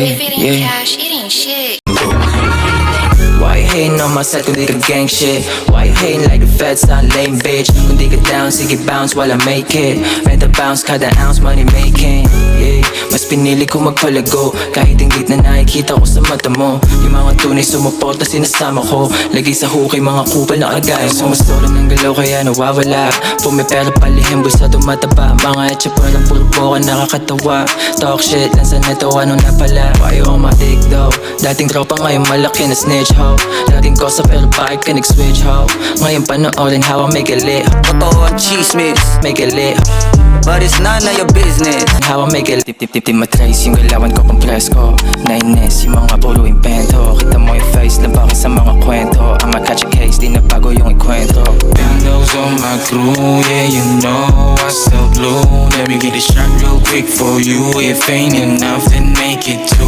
If it ain't cash, it ain't shit. Why you hating on my set kung di ka gang shit? Why you hating like the feds on lame bitch? Kung di ka down, sige bounce while I make it. Rent a bounce, kada ounce money making. Yeah, mas pinili ko magpalago kahit hindi na nakikita ko sa mata mo. Yung mga tunay sumuporta sinasama ko. Lagi sa hukay mga kupal na kagaya. Sumusolo ng galaw kaya nawawala. Pumipera palihim busa tumataba. Mga etcha palang puro boka nakakatawa. Talk shit lang sa neto ano na pala. Why you on my dick though? Dating tropa ngayon malaki na snitch ho. Dating kosa pero bakit ka nag-switch ho? Ngayon panoorin how I make it lit. Totoo ang chismis, Make it lit. but it's none of your business. How I make it tip matrace yung galawan ko compress ko. Nainis yung mga puro impento. Kita mo yung face lang bakit sa mga kwento. I'ma catch a case, di na bago yung ikwento. Bandos on my crew, yeah, you know I sell blue. Let me get a shot real quick for you. If ain't enough, then make it two.